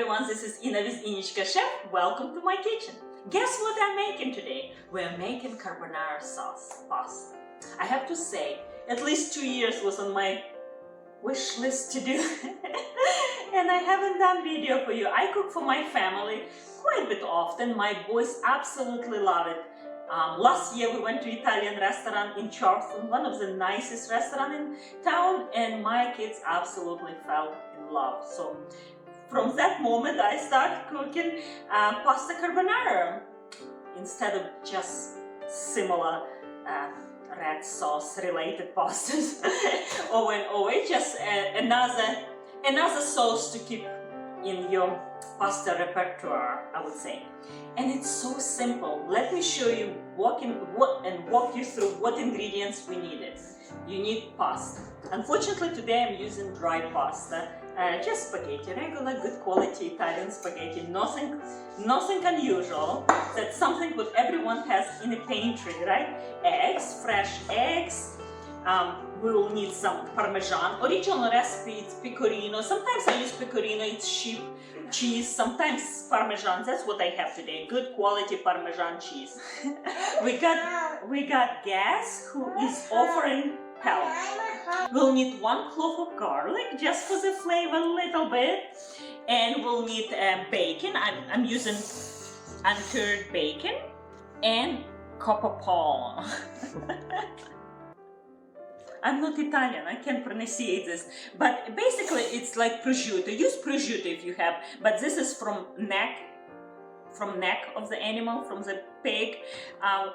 everyone, this is Ina with Innichka Chef. Welcome to my kitchen. Guess what I'm making today? We're making carbonara sauce pasta. I have to say, at least 2 years was on my wish list to do and I haven't done video for you. I cook for my family quite a bit often. My boys absolutely love it. Last year we went to Italian restaurant in Charleston, one of the nicest restaurants in town, and my kids absolutely fell in love. So from that moment I started cooking pasta carbonara instead of just similar red sauce related pastas over and over. Just another sauce to keep in your pasta repertoire, I would say. And it's so simple. Let me show you walk you through what ingredients we needed. You need pasta. Unfortunately today I'm using dry pasta, just spaghetti, regular good quality Italian spaghetti, nothing unusual. That's something what everyone has in a pantry, right? Eggs, fresh eggs. We will need some Parmesan. Original recipe it's Pecorino. Sometimes I use Pecorino, it's sheep cheese. Sometimes Parmesan. That's what I have today. Good quality Parmesan cheese. we got Gas, who is offering help. We'll need 1 clove of garlic just for the flavor a little bit, and we'll need bacon. I'm using uncured bacon and capocollo. I'm not Italian, I can't pronunciate this, but basically it's like prosciutto. Use prosciutto if you have, but this is from neck of the animal, from the pig,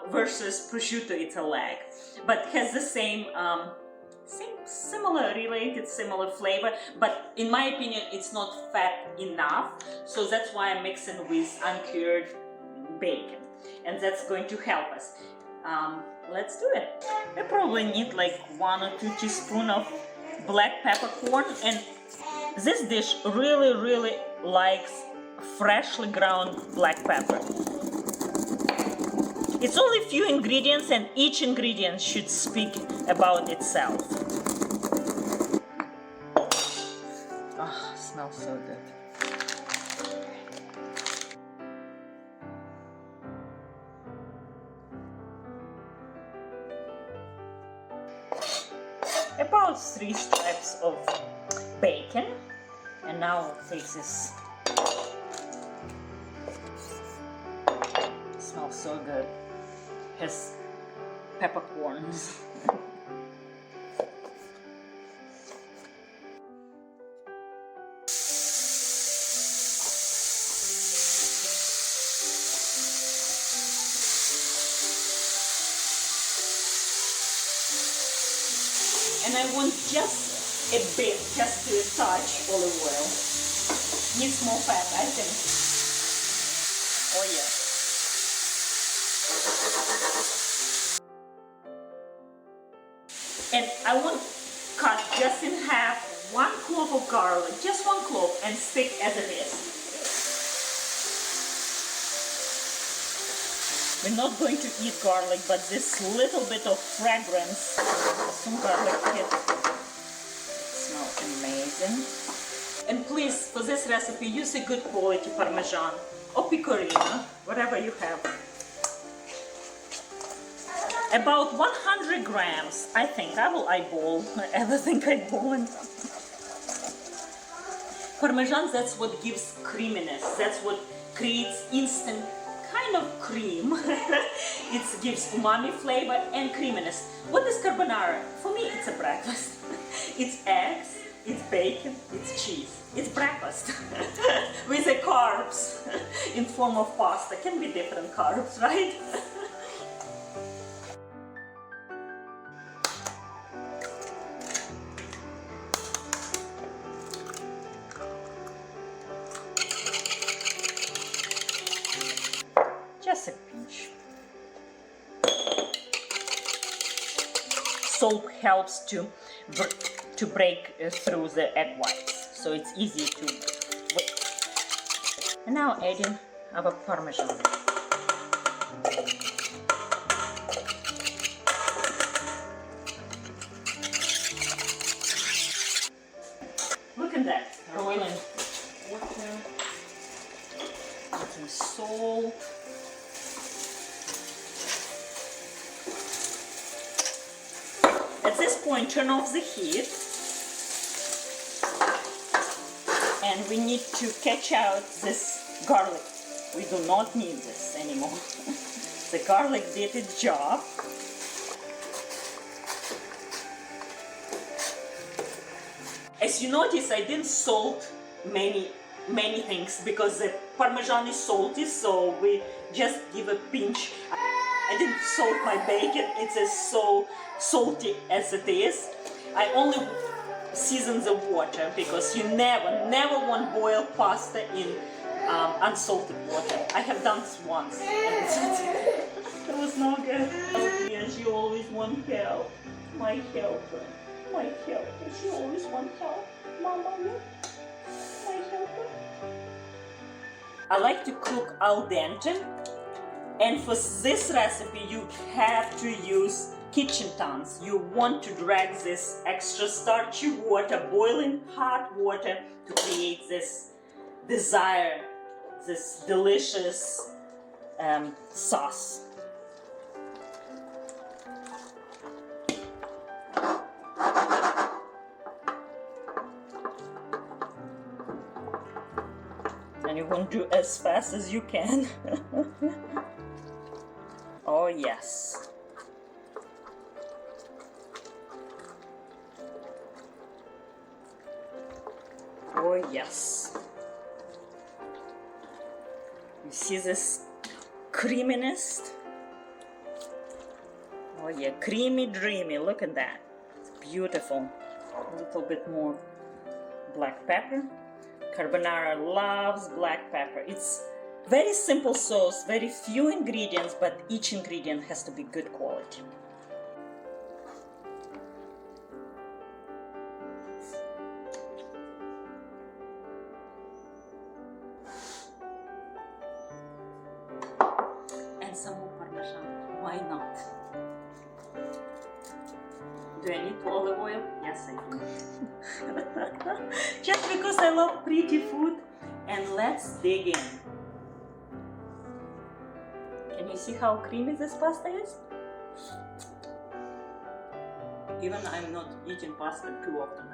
versus prosciutto, it's a leg, but has the same similar flavor, but in my opinion it's not fat enough, so that's why I'm mixing with uncured bacon, and that's going to help us. Let's do it. I probably need like 1 or 2 teaspoons of black peppercorn, and this dish really likes freshly ground black pepper. It's only few ingredients and each ingredient should speak about itself. Oh, smells so good. About 3 strips of bacon, and now I'll take this. It smells so good. Has peppercorns. And I want just a bit, just to touch olive oil. Needs more fat, I think. Oh yeah. And I want to cut just in half 1 clove of garlic, just 1 clove, and stick as it is. We're not going to eat garlic, but this little bit of fragrance, some garlic hit, smells amazing. And please, for this recipe, use a good quality Parmesan or Pecorino, whatever you have. About 100 grams, I think. I will eyeball everything eyeballing. Parmesan, that's what gives creaminess. That's what creates instant kind of cream. It gives umami flavor and creaminess. What is carbonara? For me, it's a breakfast. It's eggs, it's bacon, it's cheese. It's breakfast with the carbs in form of pasta. Can be different carbs, right? Just a pinch. Salt helps to break through the egg whites, so it's easy to whip. And now adding our Parmesan. Look at that, rolling. salt. At this point, turn off the heat. And we need to catch out this garlic. We do not need this anymore. The garlic did its job. As you notice, I didn't salt many things because the Parmesan is salty, so we just give a pinch. I didn't salt my bacon, it's as so salty as it is. I only season the water because you never want boiled pasta in unsalted water. I have done this once and it was no good. Oh, yes, you always want help. My helper. My helper. She always want help. Mama, look. My helper. I like to cook al dente, and for this recipe you have to use kitchen tongs. You want to drag this extra starchy water, boiling hot water, to create this desire, this delicious sauce. And you want to do as fast as you can. Oh yes. Oh yes. You see this creaminess? Oh yeah, creamy dreamy, look at that. It's beautiful. A little bit more black pepper. Carbonara loves black pepper. It's very simple sauce, very few ingredients, but each ingredient has to be good quality. And some more Parmesan, why not? Do I need olive oil? Yes, I do. Just because I love pretty food. And let's dig in. Can you see how creamy this pasta is? Even I'm not eating pasta too often.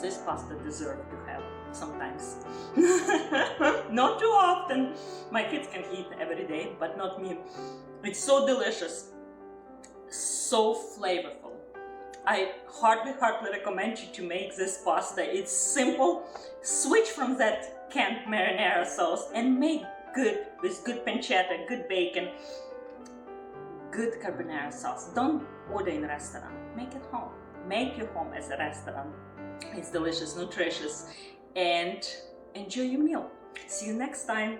This pasta deserves to have sometimes. Not too often. My kids can eat every day, but not me. It's so delicious. So flavorful. I hardly recommend you to make this pasta. It's simple. Switch from that canned marinara sauce and make good with good pancetta, good bacon, good carbonara sauce. Don't order in a restaurant. Make it home. Make your home as a restaurant. It's delicious, nutritious, and enjoy your meal. See you next time.